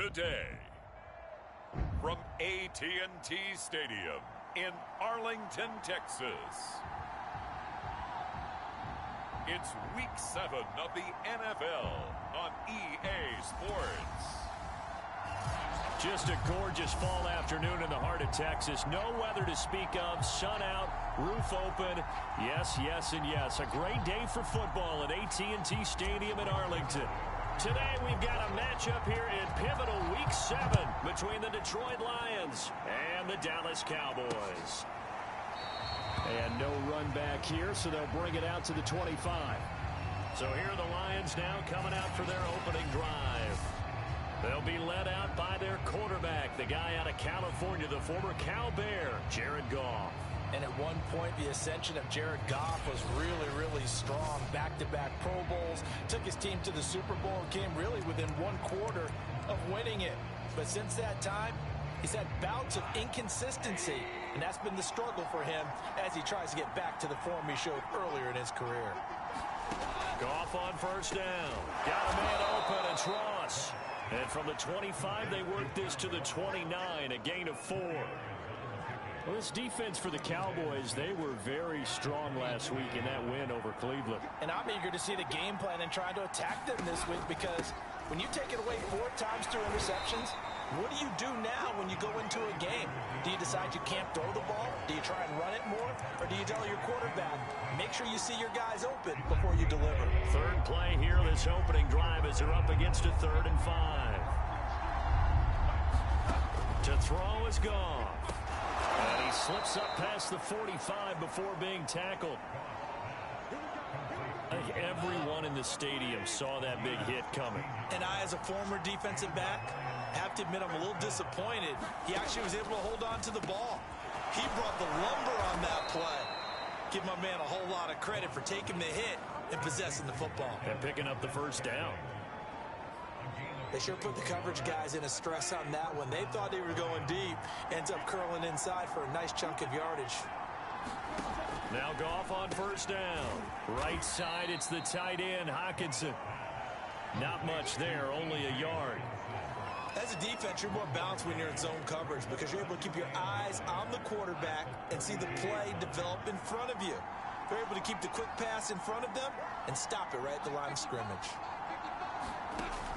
Today, from AT&T Stadium in Arlington, Texas, it's Week 7 of the NFL on EA Sports. Just a gorgeous fall afternoon in the heart of Texas. No weather to speak of. Sun out, roof open. Yes, yes, and yes. A great day for football at AT&T Stadium in Arlington. Today we've got a matchup here in pivotal Week 7 between the Detroit Lions and the Dallas Cowboys. And no run back here, so they'll bring it out to the 25. So here are the Lions now coming out for their opening drive. They'll be led out by their quarterback, the guy out of California, the former Cal Bear, Jared Goff. And at one point, the ascension of Jared Goff was really, really strong. Back-to-back Pro Bowls, took his team to the Super Bowl, and came really within one quarter of winning it. But since that time, he's had bouts of inconsistency, and that's been the struggle for him as he tries to get back to the form he showed earlier in his career. Goff on first down. Got a man open, it's Ross. And from the 25, they work this to the 29, a gain of 4. Well, this defense for the Cowboys, they were very strong last week in that win over Cleveland. And I'm eager to see the game plan and try to attack them this week, because when you take it away 4 times through interceptions, what do you do now when you go into a game? Do you decide you can't throw the ball? Do you try and run it more? Or do you tell your quarterback, make sure you see your guys open before you deliver? Third play here, this opening drive, as they're up against a 3rd and 5. To throw is gone. And he slips up past the 45 before being tackled. I think everyone in the stadium saw that big hit coming. And I, as a former defensive back, have to admit I'm a little disappointed. He actually was able to hold on to the ball. He brought the lumber on that play. Give my man a whole lot of credit for taking the hit and possessing the football. And picking up the first down. They sure put the coverage guys in a stress on that one. They thought they were going deep. Ends up curling inside for a nice chunk of yardage. Now Goff on first down. Right side, it's the tight end, Hockenson. Not much there, only a yard. As a defense, you're more balanced when you're in zone coverage because you're able to keep your eyes on the quarterback and see the play develop in front of you. You're able to keep the quick pass in front of them and stop it right at the line of scrimmage.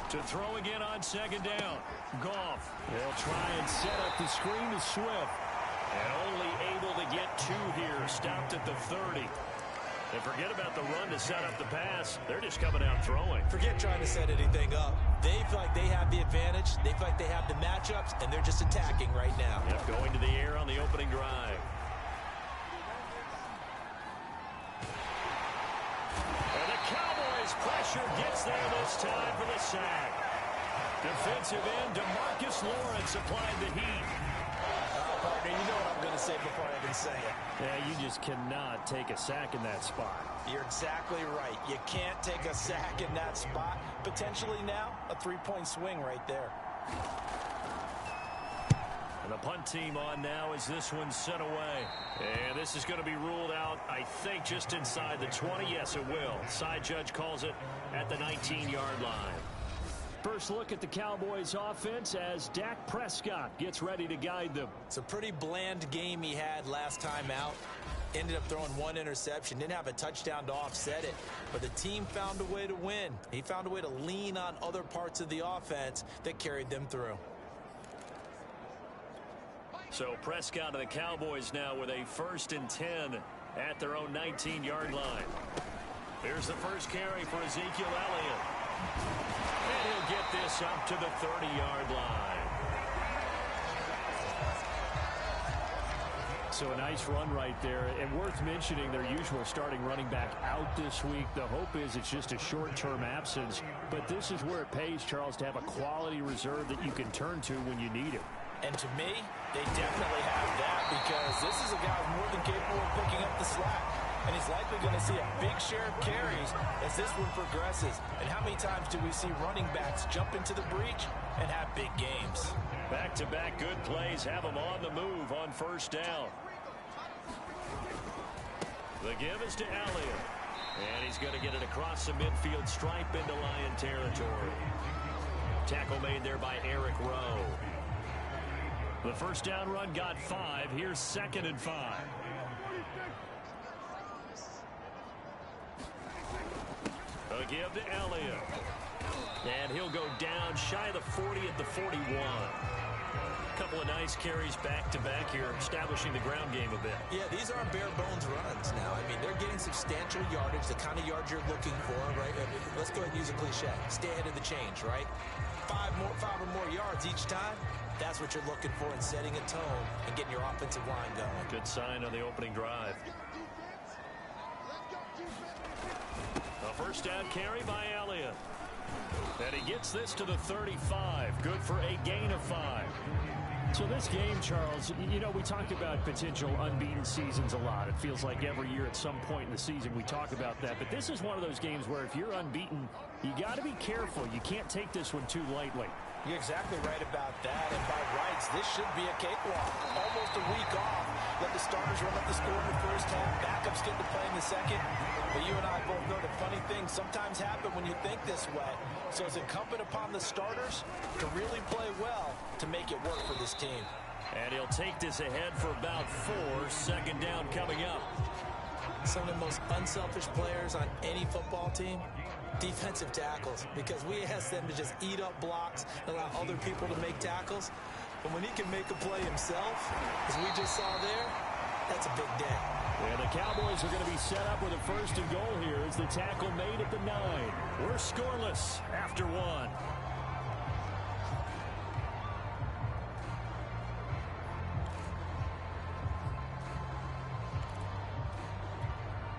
To throw again on second down. Goff. They'll try and set up the screen to Swift. And only able to get 2 here. Stopped at the 30. And forget about the run to set up the pass. They're just coming out throwing. Forget trying to set anything up. They feel like they have the advantage. They feel like they have the matchups, and they're just attacking right now. Yep, going to the air on the opening drive. And the Cowboys' pressure gets there this time for the sack. Defensive end DeMarcus Lawrence applied the heat. Partner, you know what I'm going to say before I even say it. Yeah, you just cannot take a sack in that spot. You're exactly right. You can't take a sack in that spot. Potentially now, a 3-point swing right there. And the punt team on now as this one's sent away. And this is going to be ruled out, I think, just inside the 20. Yes, it will. Side judge calls it at the 19-yard line. First look at the Cowboys offense as Dak Prescott gets ready to guide them. It's a pretty bland game he had last time out. Ended up throwing 1 interception. Didn't have a touchdown to offset it. But the team found a way to win. He found a way to lean on other parts of the offense that carried them through. So Prescott and the Cowboys now with a 1st and 10 at their own 19-yard line. Here's the first carry for Ezekiel Elliott. And he'll get this up to the 30-yard line. So a nice run right there. And worth mentioning their usual starting running back out this week. The hope is it's just a short-term absence. But this is where it pays, Charles, to have a quality reserve that you can turn to when you need it. And to me, they definitely have that because this is a guy who's more than capable of picking up the slack. And he's likely going to see a big share of carries as this one progresses. And how many times do we see running backs jump into the breach and have big games? Back-to-back good plays have him on the move on first down. The give is to Elliott. And he's going to get it across the midfield stripe into Lion territory. Tackle made there by Eric Rowe. The first down run got 5. Here's 2nd and 5. A give to Elliott. And he'll go down shy of the 40 at the 41. A couple of nice carries back-to-back here, establishing the ground game a bit. Yeah, these aren't bare-bones runs now. I mean, they're getting substantial yardage, the kind of yards you're looking for, right? I mean, let's go ahead and use a cliche. Stay ahead of the change, right? 5 or more yards each time. That's what you're looking for in setting a tone and getting your offensive line going. Good sign on the opening drive. A first down carry by Elliott. And he gets this to the 35. Good for a gain of 5. So this game, Charles, you know, we talk about potential unbeaten seasons a lot. It feels like every year at some point in the season we talk about that. But this is one of those games where if you're unbeaten, you got to be careful. You can't take this one too lightly. You're exactly right about that. And by rights, this should be a cakewalk. Almost a week off. Let the starters run up the score in the first half. Backups get to play in the second. But you and I both know that funny things sometimes happen when you think this way. So it's incumbent upon the starters to really play well to make it work for this team. And he'll take this ahead for about 4. 2nd down coming up. Some of the most unselfish players on any football team, defensive tackles, because we ask them to just eat up blocks and allow other people to make tackles. But when he can make a play himself, as we just saw there, that's a big day. And the Cowboys are going to be set up with a 1st and goal here as the tackle made at the 9. We're scoreless after 1.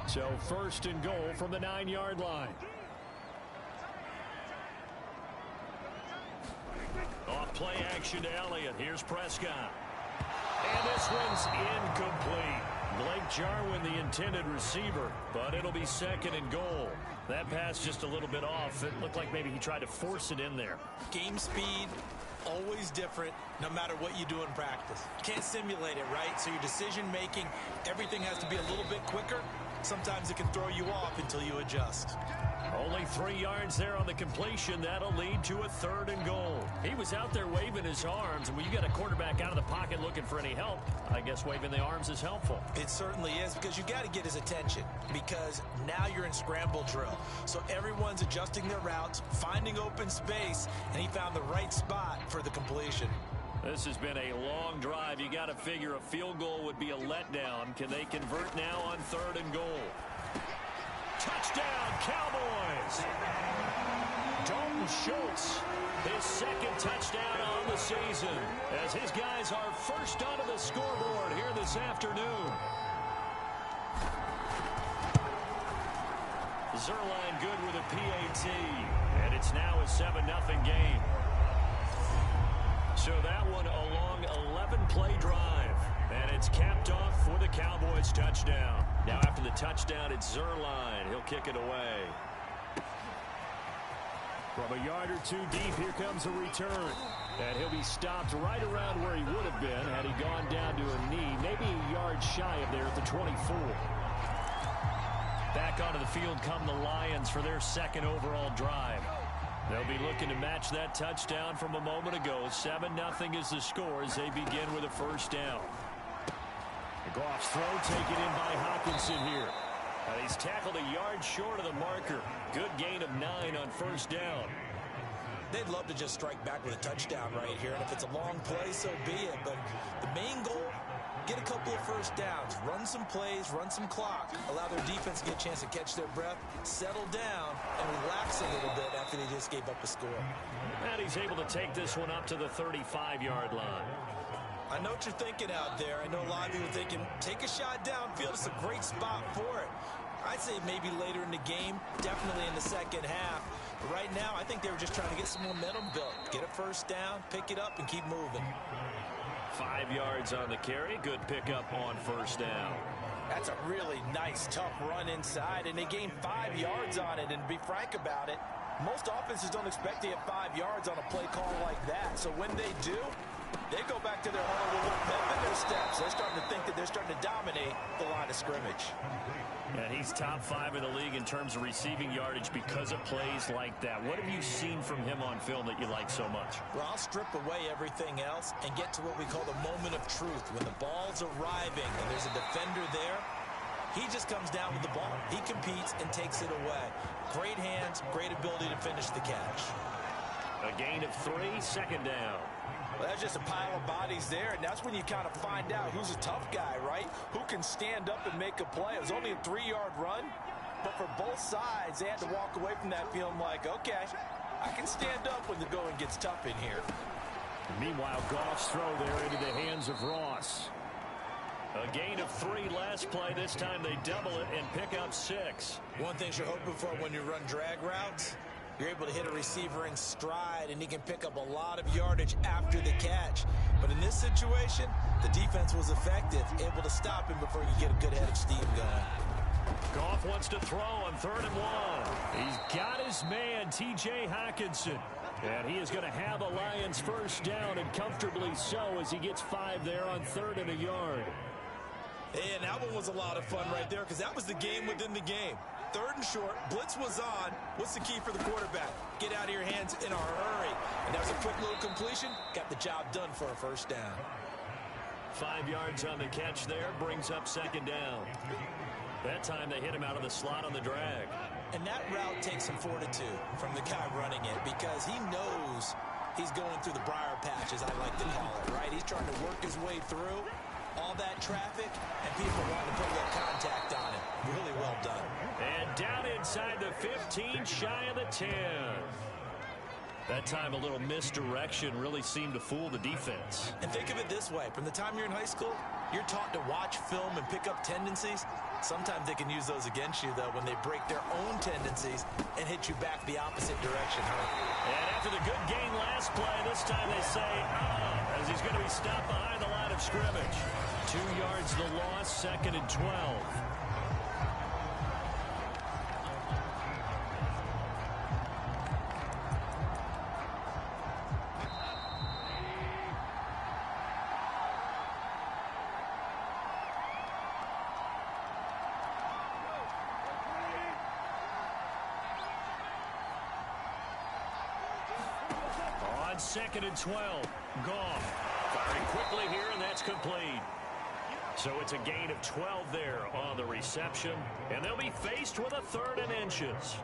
So 1st and goal from the 9-yard line. Off play action to Elliott. Here's Prescott. And this one's incomplete. Blake Jarwin, the intended receiver, but it'll be 2nd and goal. That pass just a little bit off. It looked like maybe he tried to force it in there. Game speed, always different, no matter what you do in practice. You can't simulate it, right? So your decision-making, everything has to be a little bit quicker. Sometimes it can throw you off until you adjust. Only 3 yards there on the completion. That'll lead to a 3rd and goal. He was out there waving his arms, and when you got a quarterback out of the pocket looking for any help, I guess waving the arms is helpful. It certainly is, because you got to get his attention, because now you're in scramble drill. So everyone's adjusting their routes, finding open space, and he found the right spot for the completion. This has been a long drive. You got to figure a field goal would be a letdown. Can they convert now on 3rd and goal? Touchdown, Cowboys! Dalton Schultz, his 2nd touchdown on the season, as his guys are first onto the scoreboard here this afternoon. Zerline good with a PAT, and it's now a 7-0 game. So that one a long 11-play drive, and it's capped off for the Cowboys touchdown. Now after the touchdown, it's Zerline. He'll kick it away. From a yard or 2 deep, here comes a return. And he'll be stopped right around where he would have been had he gone down to a knee, maybe a yard shy of there at the 24. Back onto the field come the Lions for their 2nd overall drive. They'll be looking to match that touchdown from a moment ago. 7-0 is the score as they begin with a 1st down. Goff's throw taken in by Hawkinson here. And he's tackled a yard short of the marker. Good gain of 9 on 1st down. They'd love to just strike back with a touchdown right here. And if it's a long play, so be it. But the main goal, get a couple of 1st downs. Run some plays, run some clock. Allow their defense to get a chance to catch their breath, settle down, and relax a little bit after they just gave up a score. And he's able to take this one up to the 35-yard line. I know what you're thinking out there. I know a lot of you are thinking, take a shot downfield. It's a great spot for it. I'd say maybe later in the game, definitely in the 2nd half. But right now, I think they were just trying to get some momentum built. Get a 1st down, pick it up, and keep moving. 5 yards on the carry. Good pickup on 1st down. That's a really nice, tough run inside, and they gained 5 yards on it. And to be frank about it, most offenses don't expect to get 5 yards on a play call like that. So when they do, They go back to their huddle with a little pep in their steps. They're starting to think that they're starting to dominate the line of scrimmage. And he's top 5 in the league in terms of receiving yardage because of plays like that. What have you seen from him on film that you like so much? Well, I'll strip away everything else and get to what we call the moment of truth. When the ball's arriving and there's a defender there, he just comes down with the ball. He competes and takes it away. Great hands, great ability to finish the catch. A gain of 3, second down. Well, that's just a pile of bodies there, and that's when you kind of find out who's a tough guy, right? Who can stand up and make a play. It was only a 3-yard run, but for both sides, they had to walk away from that feeling like, okay, I can stand up when the going gets tough in here. Meanwhile, Goff's throw there into the hands of Ross. A gain of 3 last play. This time they double it and pick up 6. One thing you're hoping for when you run drag routes, you're able to hit a receiver in stride, and he can pick up a lot of yardage after the catch. But in this situation, the defense was effective, able to stop him before you get a good head of steam going. Goff wants to throw on 3rd and 1. He's got his man, T.J. Hockenson. And he is going to have a Lions first down, and comfortably so, as he gets 5 there on 3rd and a yard. And that one was a lot of fun right there, because that was the game within the game. 3rd and short, blitz was on. What's the key for the quarterback? Get out of your hands in a hurry. And that was a quick little completion. Got the job done for a first down. 5 yards on the catch there, brings up 2nd down. That time they hit him out of the slot on the drag. And that route takes some fortitude from the guy running it, because he knows he's going through the briar patch, as I like to call it, right? He's trying to work his way through all that traffic, and people want to put a little contact on it. Really well done. And down inside the 15, shy of the 10. That time a little misdirection really seemed to fool the defense. And think of it this way. From the time you're in high school, you're taught to watch film and pick up tendencies. Sometimes they can use those against you, though, when they break their own tendencies and hit you back the opposite direction. And after the good gain last play, this time they say, as he's going to be stopped behind the line of scrimmage. 2 yards the loss, 2nd and 12. On 2nd and 12, Goff firing quickly here, and that's complete. So it's a gain of 12 there on the reception, and they'll be faced with a 3rd and inches.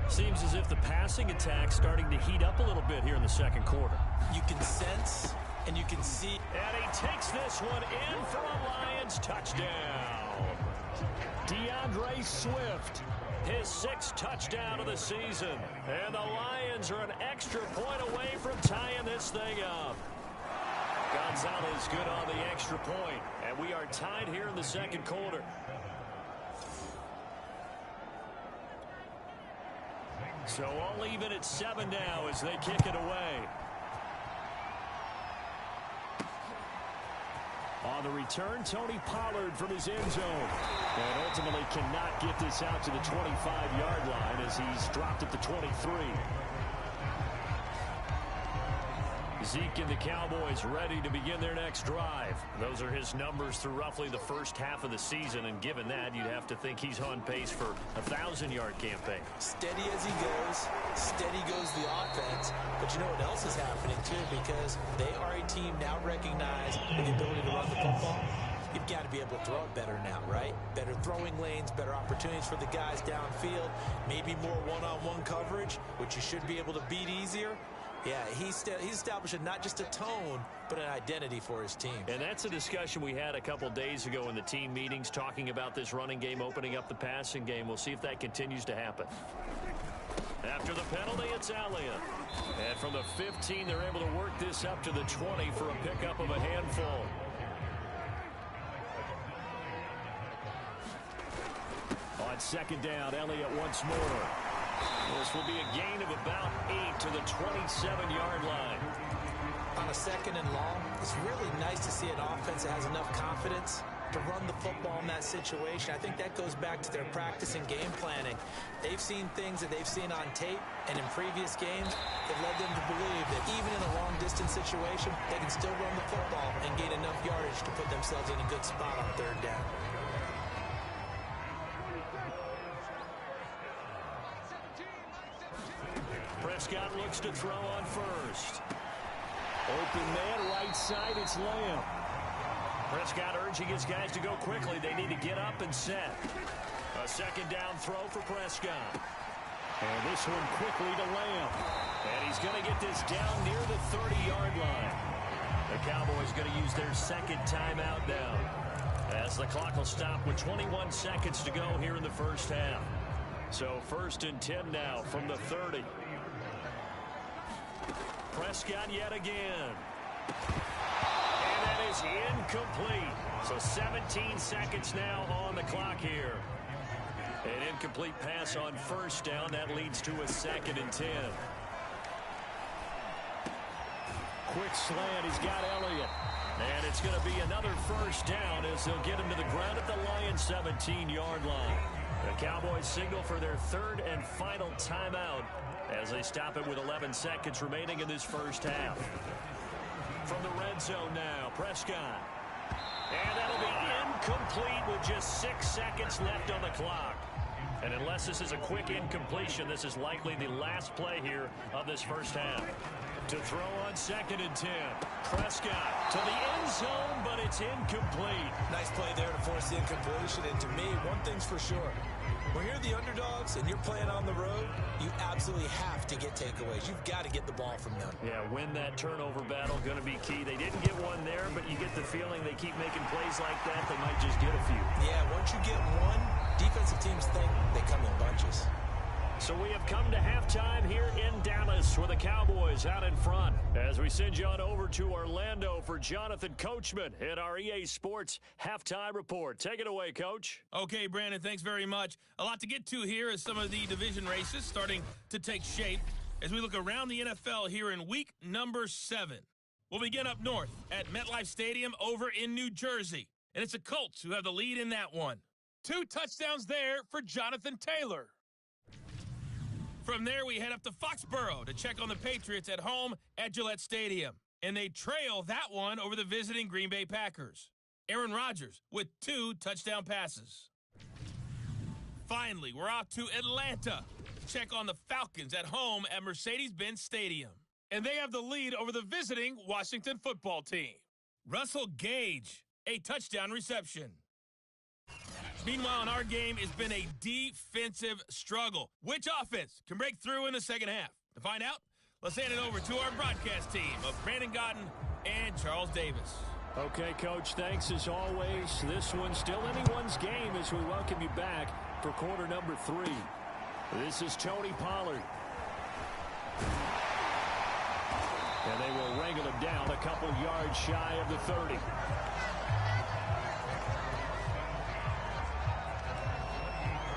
Seems as if the passing attack's starting to heat up a little bit here in the 2nd quarter. You can sense and you can see. And he takes this one in for a Lions touchdown. DeAndre Swift, his 6th touchdown of the season. And the Lions are an extra point away from tying this thing up. Gonzalez good on the extra point, and we are tied here in the 2nd quarter. So all even at 7 now as they kick it away. On the return, Tony Pollard from his end zone. And ultimately cannot get this out to the 25-yard line as he's dropped at the 23. Zeke and the Cowboys ready to begin their next drive. Those are his numbers through roughly the first half of the season, and given that, you'd have to think he's on pace for a 1,000-yard campaign. Steady as he goes, steady goes the offense. But you know what else is happening, too, because they are a team now recognized with the ability to run the football. You've got to be able to throw it better now, right? Better throwing lanes, better opportunities for the guys downfield, maybe more one-on-one coverage, which you should be able to beat easier. Yeah, he's establishing not just a tone, but an identity for his team. And that's a discussion we had a couple days ago in the team meetings, talking about this running game opening up the passing game. We'll see if that continues to happen. After the penalty, it's Elliott. And from the 15, they're able to work this up to the 20 for a pickup of a handful. On 2nd down, Elliott once more. This will be a gain of about 8 to the 27-yard line. On a 2nd and long, it's really nice to see an offense that has enough confidence to run the football in that situation. I think that goes back to their practice and game planning. They've seen things that they've seen on tape and in previous games that led them to believe that even in a long-distance situation, they can still run the football and gain enough yardage to put themselves in a good spot on third down. Prescott looks to throw on first. Open man, right side, it's Lamb. Prescott urging his guys to go quickly. They need to get up and set. A second down throw for Prescott. And this one quickly to Lamb. And he's going to get this down near the 30-yard line. The Cowboys going to use their second timeout now, as the clock will stop with 21 seconds to go here in the first half. So 1st and 10 now from the 30. Prescott yet again. And that is incomplete. So 17 seconds now on the clock here. An incomplete pass on first down. That leads to a 2nd and 10. Quick slant. He's got Elliott. And it's going to be another first down as they'll get him to the ground at the Lions' 17-yard line. The Cowboys signal for their 3rd and final timeout as they stop it with 11 seconds remaining in this first half. From the red zone now, Prescott. And that'll be incomplete with just 6 seconds left on the clock. And unless this is a quick incompletion, this is likely the last play here of this first half. To throw on 2nd and 10. Prescott to the end zone, but it's incomplete. Nice play there to force the incompletion. And to me, one thing's for sure. When you're the underdogs and you're playing on the road, you absolutely have to get takeaways. You've got to get the ball from them. Yeah, win that turnover battle, going to be key. They didn't get one there, but you get the feeling they keep making plays like that, they might just get a few. Yeah, once you get one, defensive teams think they come in bunches. So we have come to halftime here in Dallas with the Cowboys out in front as we send you on over to Orlando for Jonathan Coachman in our EA Sports Halftime Report. Take it away, Coach. Okay, Brandon, thanks very much. A lot to get to here as some of the division races starting to take shape as we look around the NFL here in week number 7. We'll begin up north at MetLife Stadium over in New Jersey. And it's the Colts who have the lead in that one. 2 touchdowns there for Jonathan Taylor. From there, we head up to Foxborough to check on the Patriots at home at Gillette Stadium. And they trail that one over the visiting Green Bay Packers. Aaron Rodgers with 2 touchdown passes. Finally, we're off to Atlanta to check on the Falcons at home at Mercedes-Benz Stadium. And they have the lead over the visiting Washington football team. Russell Gage, a touchdown reception. Meanwhile, in our game, it's been a defensive struggle. Which offense can break through in the second half? To find out, let's hand it over to our broadcast team of Brandon Godden and Charles Davis. Okay, Coach, thanks as always. This one's still anyone's game as we welcome you back for quarter number 3. This is Tony Pollard. And they will wrangle him down a couple yards shy of the 30.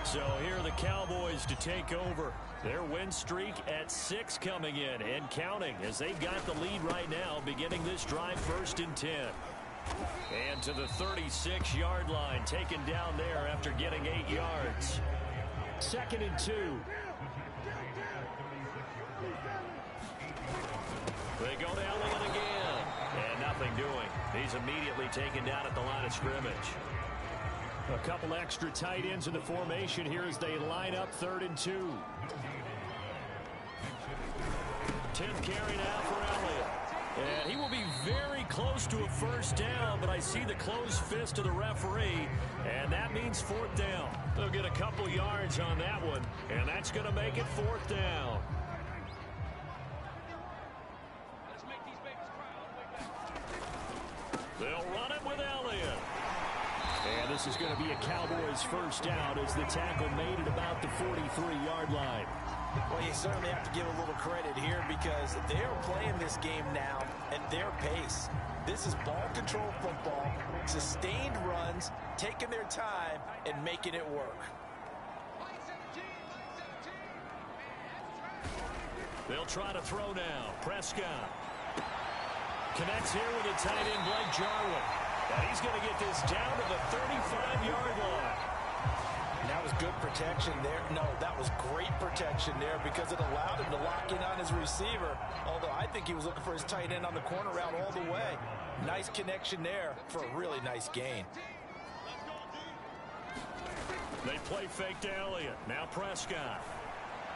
So here are the Cowboys to take over. Their win streak at 6 coming in and counting as they've got the lead right now beginning this drive 1st and 10. And to the 36-yard line, taken down there after getting 8 yards. 2nd and 2. They go to Elliott again. And nothing doing. He's immediately taken down at the line of scrimmage. A couple extra tight ends in the formation here as they line up 3rd and 2. 10th carry now for Elliott. And he will be very close to a first down, but I see the closed fist of the referee, and that means 4th down. They'll get a couple yards on that one, and that's going to make it 4th down. They'll run it with Elliott. And this is going to be a Cowboys first down as the tackle made at about the 43-yard line. Well, you certainly have to give a little credit here because they're playing this game now at their pace. This is ball control football, sustained runs, taking their time, and making it work. They'll try to throw now. Prescott connects here with a tight end, Blake Jarwin. And he's going to get this down to the 35-yard line. And that was good protection there. No, that was great protection there because it allowed him to lock in on his receiver. Although I think he was looking for his tight end on the corner route all the way. Nice connection there for a really nice gain. They play fake to Elliott. Now Prescott.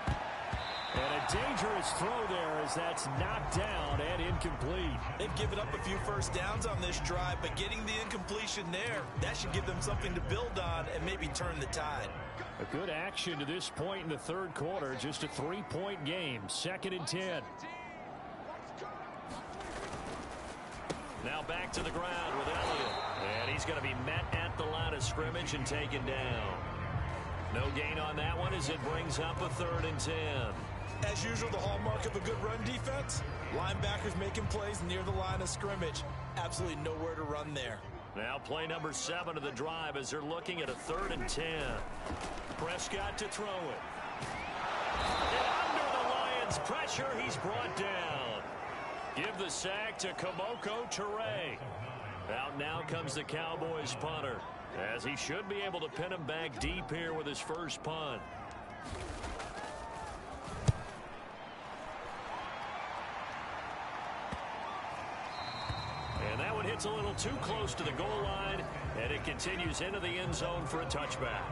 And a dangerous throw there as that's knocked down and incomplete. They've given up a few first downs on this drive, but getting the incompletion there, that should give them something to build on and maybe turn the tide. A good action to this point in the third quarter. Just a 3-point game. 2nd and 10. Now back to the ground with Elliott. And he's going to be met at the line of scrimmage and taken down. No gain on that one as it brings up a 3rd and 10. As usual, the hallmark of a good run defense, linebackers making plays near the line of scrimmage. Absolutely nowhere to run there. Now play number 7 of the drive as they're looking at a 3rd and 10. Prescott to throw it. And under the Lions' pressure, he's brought down. Give the sack to Kamoko Toure. Out now comes the Cowboys punter, as he should be able to pin him back deep here with his first punt. And that one hits a little too close to the goal line, and it continues into the end zone for a touchback.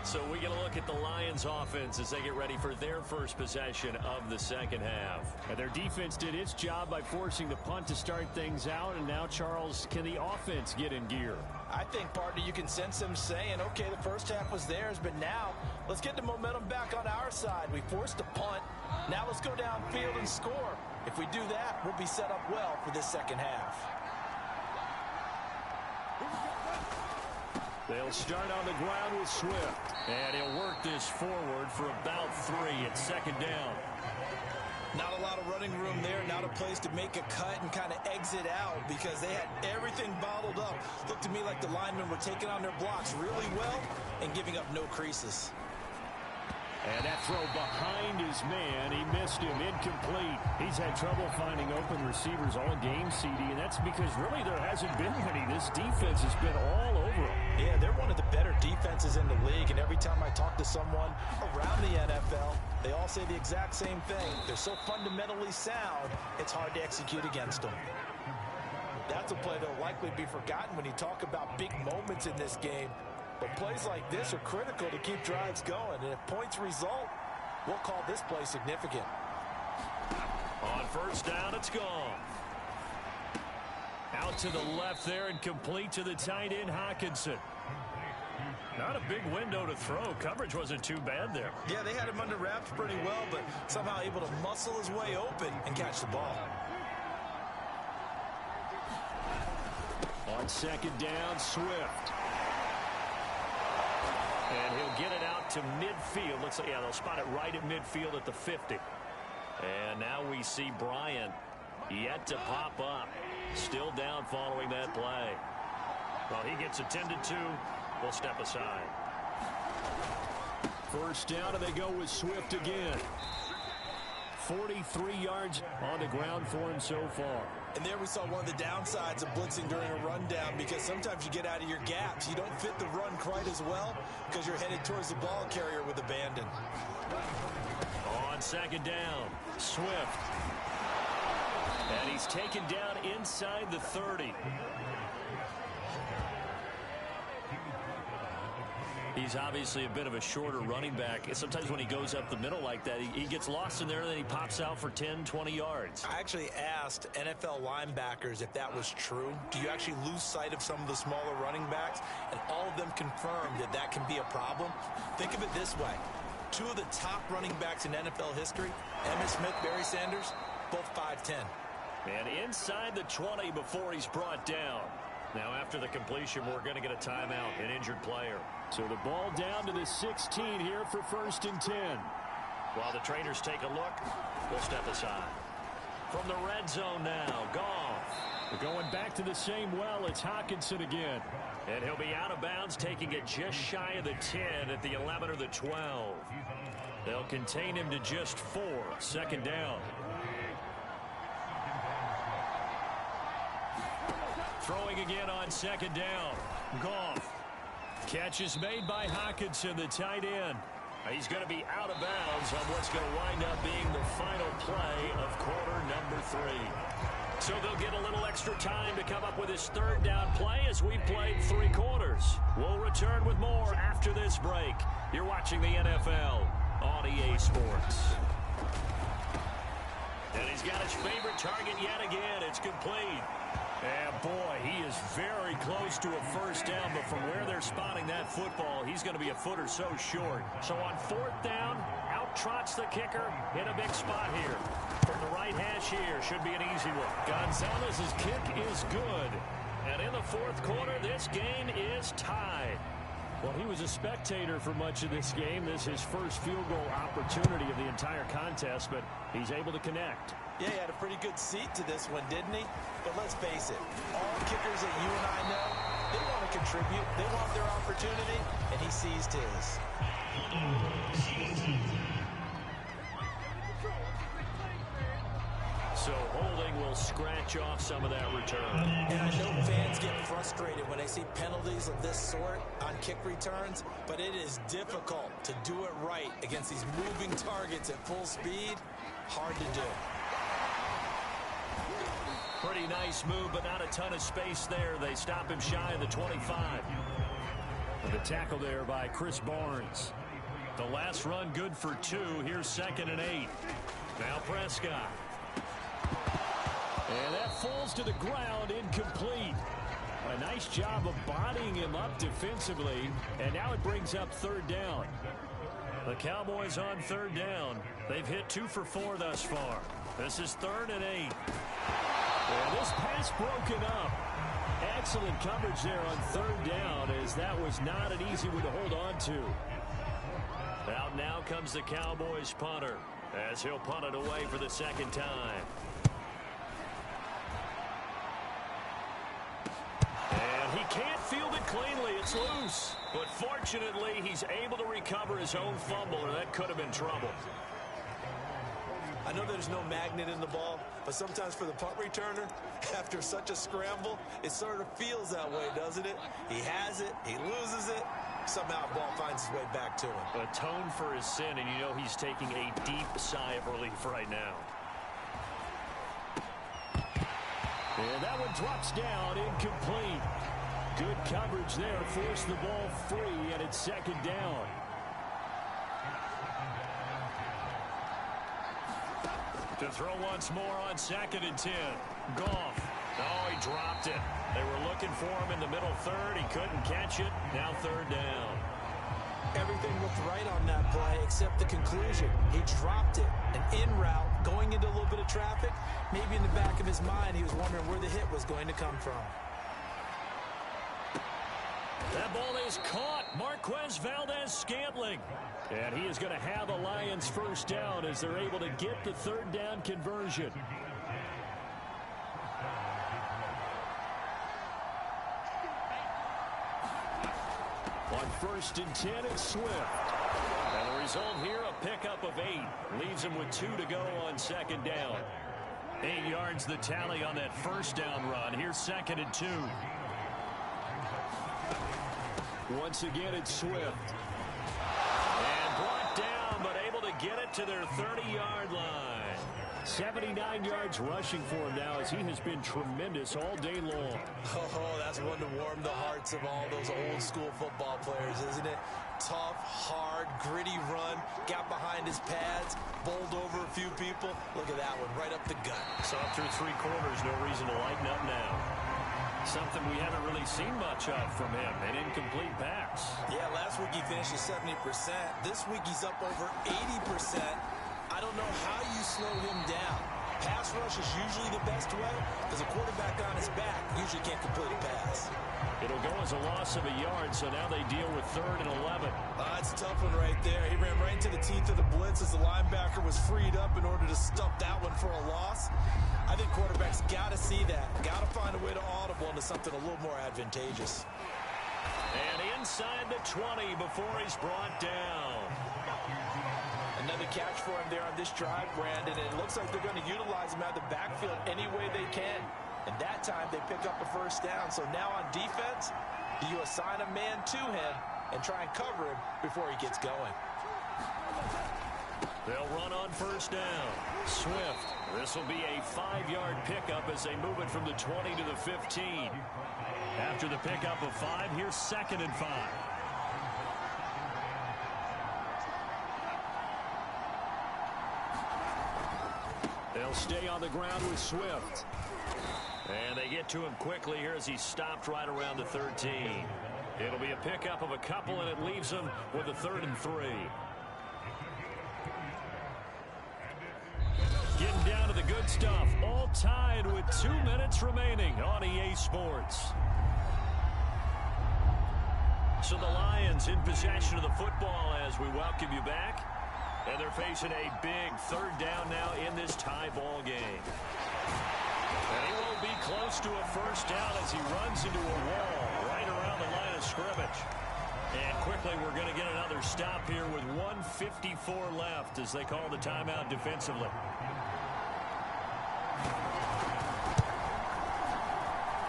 So we get a look at the Lions offense as they get ready for their first possession of the second half. And their defense did its job by forcing the punt to start things out. And now, Charles, can the offense get in gear? I think, partner, you can sense them saying, okay, the first half was theirs, but now let's get the momentum back on our side. We forced a punt. Now let's go downfield and score. If we do that, we'll be set up well for this second half. They'll start on the ground with Swift. And he'll work this forward for about 3 at 2nd down. Not a lot of running room there, not a place to make a cut and kind of exit out because they had everything bottled up. Looked to me like the linemen were taking on their blocks really well and giving up no creases. And that throw behind his man, he missed him, incomplete. He's had trouble finding open receivers all game, CD, and that's because really there hasn't been any. This defense has been all over him. Yeah, they're one of the better defenses in the league, and every time I talk to someone around the NFL, they all say the exact same thing. They're so fundamentally sound, it's hard to execute against them. That's a play that'll likely be forgotten when you talk about big moments in this game. But plays like this are critical to keep drives going. And if points result, we'll call this play significant. On first down, it's gone. Out to the left there and complete to the tight end, Hockenson. Not a big window to throw. Coverage wasn't too bad there. Yeah, they had him under wraps pretty well, but somehow able to muscle his way open and catch the ball. On 2nd down, Swift. And he'll get it out to midfield. Looks like, yeah, they'll spot it right at midfield at the 50. And now we see Bryant yet to pop up. Still down following that play. Well, he gets attended to. We'll step aside. First down, and they go with Swift again. 43 yards on the ground for him so far. And there we saw one of the downsides of blitzing during a rundown because sometimes you get out of your gaps. You don't fit the run quite as well because you're headed towards the ball carrier with abandon. On 2nd down, Swift. And he's taken down inside the 30. He's obviously a bit of a shorter running back. Sometimes when he goes up the middle like that, he gets lost in there and then he pops out for 10, 20 yards. I actually asked NFL linebackers if that was true. Do you actually lose sight of some of the smaller running backs? And all of them confirmed that that can be a problem. Think of it this way. 2 of the top running backs in NFL history, Emmitt Smith, Barry Sanders, both 5'10". And inside the 20 before he's brought down. Now after the completion, we're going to get a timeout, an injured player. So the ball down to the 16 here for 1st and 10. While the trainers take a look, we'll step aside. From the red zone now, Goff. We're going back to the same well. It's Hockenson again. And he'll be out of bounds, taking it just shy of the 10 at the 11 or the 12. They'll contain him to just 4. 2nd down. Throwing again on second down. Goff. Catch is made by Hockenson, the tight end. He's going to be out of bounds on what's going to wind up being the final play of quarter number 3. So they'll get a little extra time to come up with his third down play as we've played 3 quarters. We'll return with more after this break. You're watching the NFL on EA Sports. And he's got his favorite target yet again. It's complete. And boy, he is very close to a first down, but from where they're spotting that football, he's going to be a foot or so short. So on 4th down, out trots the kicker in a big spot here. From the right hash here, should be an easy one. Gonzalez's kick is good. And in the 4th quarter, this game is tied. Well, he was a spectator for much of this game. This is his first field goal opportunity of the entire contest, but he's able to connect. Yeah, he had a pretty good seat to this one, didn't he? But let's face it, all kickers that you and I know, they want to contribute. They want their opportunity, and he seized his. So holding will scratch off some of that return. And I know fans get frustrated when they see penalties of this sort on kick returns, but it is difficult to do it right against these moving targets at full speed. Hard to do. Pretty nice move, but not a ton of space there. They stop him shy of the 25. The tackle there by Chris Barnes. The last run good for 2. Here's 2nd and 8. Now Prescott. And that falls to the ground, incomplete. A nice job of bodying him up defensively, and now it brings up 3rd down. The Cowboys on 3rd down. They've hit 2 for 4 thus far. This is 3rd and 8. And this pass broken up. Excellent coverage there on 3rd down, as that was not an easy one to hold on to. Out now comes the Cowboys punter, as he'll punt it away for the 2nd time. And he can't field it cleanly. It's loose. But fortunately, he's able to recover his own fumble, or that could have been trouble. I know there's no magnet in the ball, but sometimes for the punt returner, after such a scramble, it sort of feels that way, doesn't it? He has it, he loses it, somehow the ball finds its way back to him. Atone for his sin, and you know he's taking a deep sigh of relief right now. And that one drops down, incomplete. Good coverage there, forced the ball free, and it's 2nd down. To throw once more on 2nd and 10. Goff. Oh, he dropped it. They were looking for him in the middle 3rd. He couldn't catch it. Now 3rd down. Everything looked right on that play except the conclusion. He dropped it. An in route, going into a little bit of traffic. Maybe in the back of his mind, he was wondering where the hit was going to come from. That ball is caught. Marquez Valdez-Scantling. And he is going to have a Lions first down as they're able to get the 3rd down conversion. On 1st and 10, it's Swift. And the result here, a pickup of 8. Leaves him with 2 to go on 2nd down. 8 yards the tally on that first down run. Here's 2nd and 2. Once again, it's Swift. And brought down, but able to get it to their 30-yard line. 79 yards rushing for him now, as he has been tremendous all day long. Oh, that's one to warm the hearts of all those old-school football players, isn't it? Tough, hard, gritty run, got behind his pads, bowled over a few people. Look at that one, right up the gut. So up through 3 quarters, no reason to lighten up now. Something we haven't really seen much of from him, an incomplete pass. Yeah, last week he finished at 70%. This week he's up over 80%. I don't know how you slow him down. Pass rush is usually the best way because a quarterback on his back usually can't complete a pass. It'll go as a loss of a yard, so now they deal with 3rd and 11. That's a tough one right there. He ran right into the teeth of the blitz as the linebacker was freed up in order to stuff that one for a loss. I think quarterbacks got to see that. Got to find a way to audible into something a little more advantageous. And inside the 20 before he's brought down. Another catch for him there on this drive, Brandon. And it looks like they're going to utilize him out of the backfield any way they can. And that time they pick up a first down. So now on defense, do you assign a man to him and try and cover him before he gets going? They'll run on first down. Swift. This will be a 5-yard pickup as they move it from the 20 to the 15. After the pickup of 5, here's 2nd and 5. They'll stay on the ground with Swift. And they get to him quickly here as he's stopped right around the 13. It'll be a pickup of a couple, and it leaves them with a 3rd and 3. Getting down to the good stuff. All tied with 2 minutes remaining on EA Sports. So the Lions in possession of the football as we welcome you back. And they're facing a big 3rd down now in this tie ball game. And he won't be close to a first down as he runs into a wall right around the line of scrimmage. And quickly we're going to get another stop here with 1:54 left as they call the timeout defensively.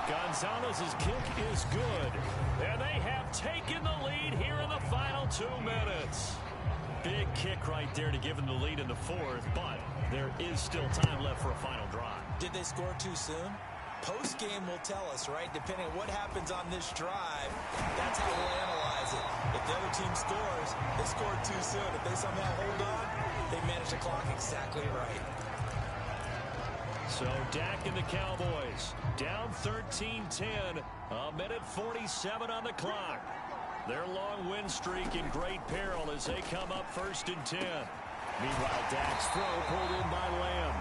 Gonzalez's kick is good. And they have taken the lead here in the final 2 minutes. Big kick right there to give them the lead in the 4th, but there is still time left for a final drive. Did they score too soon? Post-game will tell us, right? Depending on what happens on this drive, that's how we'll analyze it. If the other team scores, they scored too soon. If they somehow hold on, they manage the clock exactly right. So Dak and the Cowboys down 13-10, a minute 47 on the clock. Their long win streak in great peril as they come up 1st and 10. Meanwhile, Dak's throw pulled in by Lamb.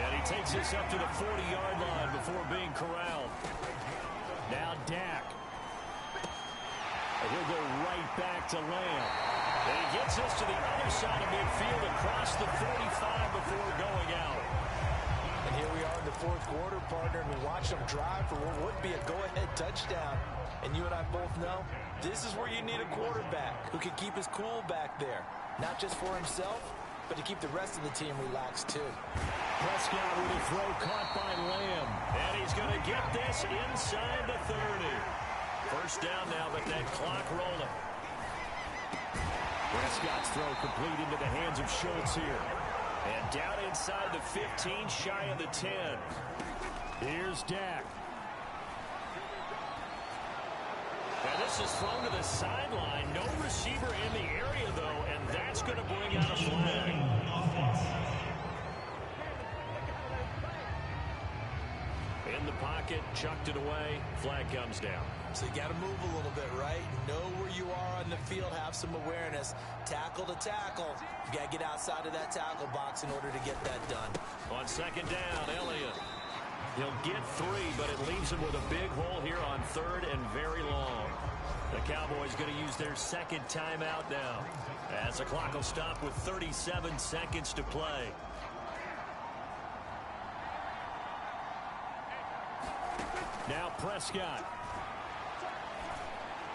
And he takes us up to the 40-yard line before being corralled. Now Dak. And he'll go right back to Lamb. And he gets us to the other side of midfield across the 45 before going out. And here we are in the 4th quarter, partner, and we watch them drive for what would be a go-ahead touchdown. And you and I both know this is where you need a quarterback who can keep his cool back there. Not just for himself, but to keep the rest of the team relaxed too. Prescott with a throw caught by Lamb. And he's going to get this inside the 30. First down now, but that clock rolling. Prescott's throw complete into the hands of Schultz here. And down inside the 15, shy of the 10. Here's Dak. And this is thrown to the sideline. No receiver in the area, though, and that's going to bring out a flag. In the pocket, chucked it away. Flag comes down. So you got to move a little bit, right? Know where you are on the field. Have some awareness. Tackle to tackle. You got to get outside of that tackle box in order to get that done. On 2nd down, Elliott. He'll get 3, but it leaves him with a big hole here on 3rd and very long. The Cowboys going to use their 2nd timeout now, as the clock will stop with 37 seconds to play. Now Prescott.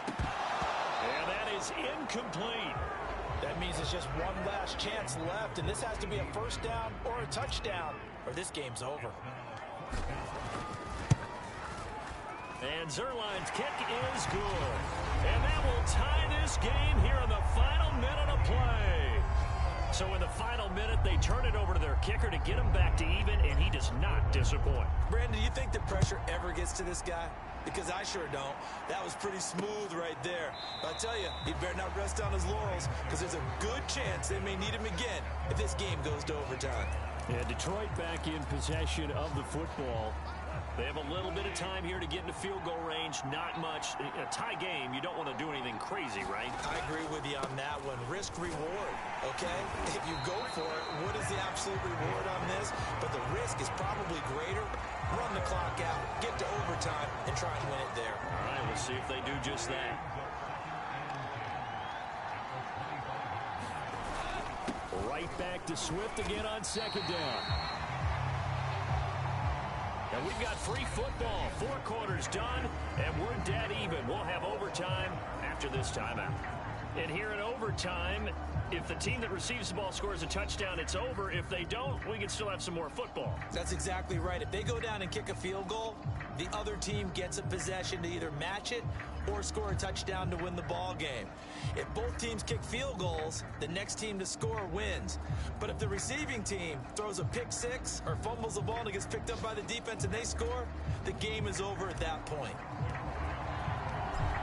And that is incomplete. That means it's just one last chance left, and this has to be a first down or a touchdown, or this game's over. And Zerline's kick is good. And that will tie this game here in the final minute of play. So in the final minute, they turn it over to their kicker to get him back to even, and he does not disappoint. Brandon, do you think the pressure ever gets to this guy? Because I sure don't. That was pretty smooth right there. But I tell you, he better not rest on his laurels, because there's a good chance they may need him again if this game goes to overtime. Yeah, Detroit back in possession of the football. They have a little bit of time here to get into field goal range. Not much. A tie game, you don't want to do anything crazy, right? I agree with you on that one. Risk reward, okay? If you go for it, what is the absolute reward on this? But the risk is probably greater. Run the clock out, get to overtime, and try and win it there. All right, we'll see if they do just that. Right back to Swift again on 2nd down. And we've got free football. 4 quarters done, and we're dead even. We'll have overtime after this timeout. And here in overtime, if the team that receives the ball scores a touchdown, it's over. If they don't, we can still have some more football. That's exactly right. If they go down and kick a field goal, the other team gets a possession to either match it or score a touchdown to win the ball game. If both teams kick field goals, the next team to score wins. But if the receiving team throws a pick six or fumbles the ball and it gets picked up by the defense and they score, the game is over at that point.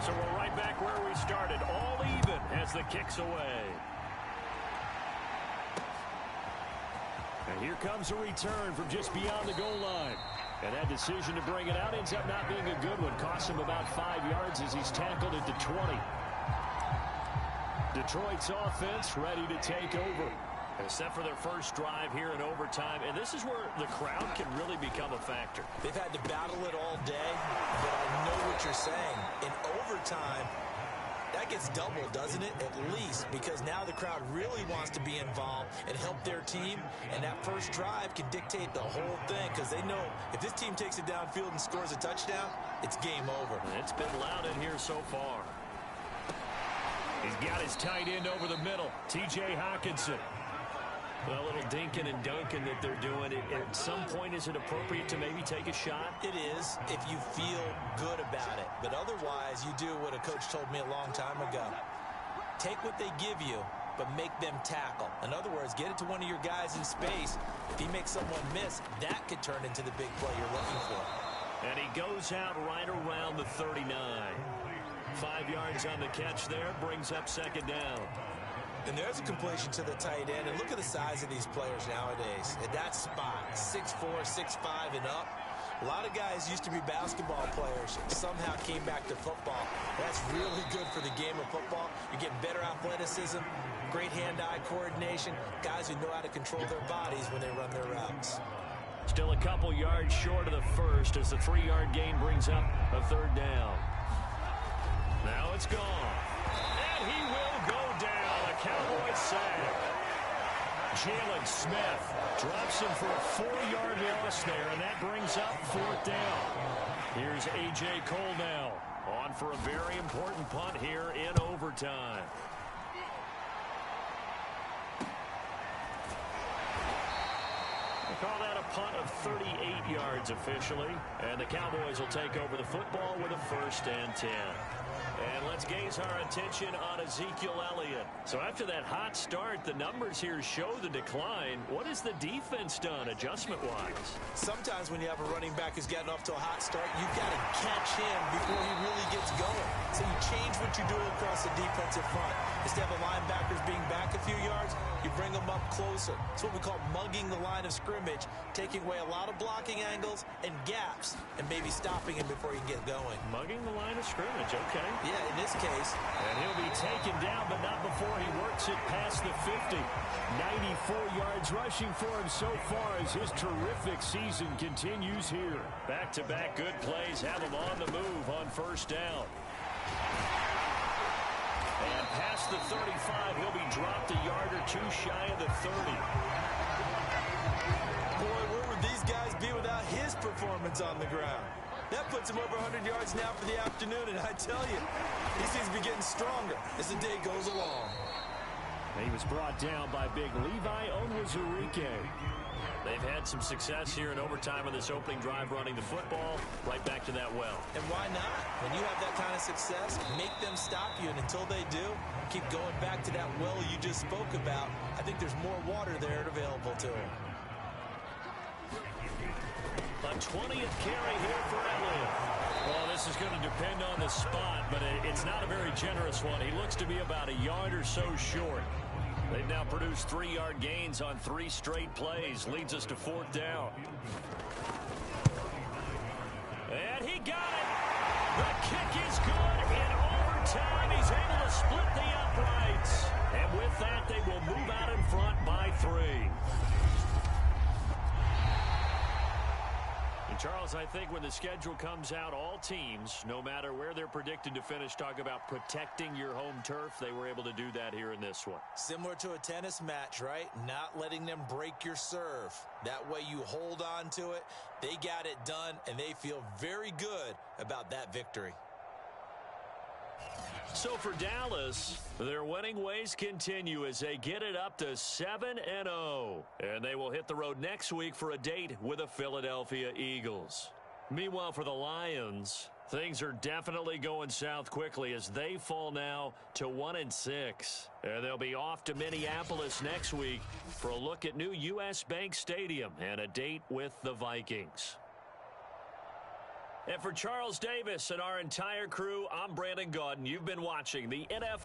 So we're right back where we started, all even as the kick's away. And here comes a return from just beyond the goal line. And that decision to bring it out ends up not being a good one. Costs him about 5 yards as he's tackled at the 20. Detroit's offense ready to take over. Except for their first drive here in overtime. And this is where the crowd can really become a factor. They've had to battle it all day, but I know what you're saying. In overtime, that gets doubled, doesn't it? At least, because now the crowd really wants to be involved and help their team. And that first drive can dictate the whole thing because they know if this team takes it downfield and scores a touchdown, it's game over. It's been loud in here so far. He's got his tight end over the middle, T.J. Hockenson. Well, a little dinking and dunking that they're doing. At some point, is it appropriate to maybe take a shot? It is if you feel good about it. But otherwise, you do what a coach told me a long time ago. Take what they give you, but make them tackle. In other words, get it to one of your guys in space. If he makes someone miss, that could turn into the big play you're looking for. And he goes out right around the 39. 5 yards on the catch there, brings up second down. And there's a completion to the tight end. And look at the size of these players nowadays. At that spot, 6'4", 6'5", and up. A lot of guys used to be basketball players, somehow came back to football. That's really good for the game of football. You're getting better athleticism, great hand-eye coordination, guys who know how to control their bodies when they run their routes. Still a couple yards short of the first as the 3-yard gain brings up a third down. Now it's gone. And he will go down. A Cowboys sack. Jalen Smith drops him for a 4-yard loss there, and that brings up fourth down. Here's A.J. Cole now on for a very important punt here in overtime. Call that a punt of 38 yards officially. And the Cowboys will take over the football with a 1st and 10. And let's gaze our attention on Ezekiel Elliott. So after that hot start, the numbers here show the decline. What has the defense done adjustment-wise? Sometimes when you have a running back who's gotten off to a hot start, you've got to catch him before he really gets going. So you change what you do across the defensive front. Instead of linebackers being back a few yards, you bring them up closer. It's what we call mugging the line of scrimmage, taking away a lot of blocking angles and gaps, and maybe stopping him before he can get going. Mugging the line of scrimmage, okay. Yeah, in this case. And he'll be taken down, but not before he works it past the 50. 94 yards rushing for him so far as his terrific season continues here. Back-to-back good plays have him on the move on first down. And past the 35, he'll be dropped a yard or two shy of the 30. Boy, where would these guys be without his performance on the ground? That puts him over 100 yards now for the afternoon, and I tell you, he seems to be getting stronger as the day goes along. He was brought down by big Levi Onwuzurike. They've had some success here in overtime on this opening drive running the football right back to that well. And why not? When you have that kind of success, make them stop you, and until they do, keep going back to that well you just spoke about. I think there's more water there available to him. A 20th carry here for Elliott. Well, this is going to depend on the spot, but it's not a very generous one. He looks to be about a yard or so short. They've now produced 3-yard gains on 3 straight plays. Leads us to fourth down. And he got it. The kick is good. In overtime, he's able to split the uprights. And with that, they will move out in front by 3. And Charles, I think when the schedule comes out, all teams, no matter where they're predicted to finish, talk about protecting your home turf. They were able to do that here in this one. Similar to a tennis match, right? Not letting them break your serve. That way you hold on to it. They got it done, and they feel very good about that victory. So for Dallas, their winning ways continue as they get it up to 7-0. And they will hit the road next week for a date with the Philadelphia Eagles. Meanwhile, for the Lions, things are definitely going south quickly as they fall now to 1-6. And they'll be off to Minneapolis next week for a look at new U.S. Bank Stadium and a date with the Vikings. And for Charles Davis and our entire crew, I'm Brandon Gaudin. You've been watching the NFL.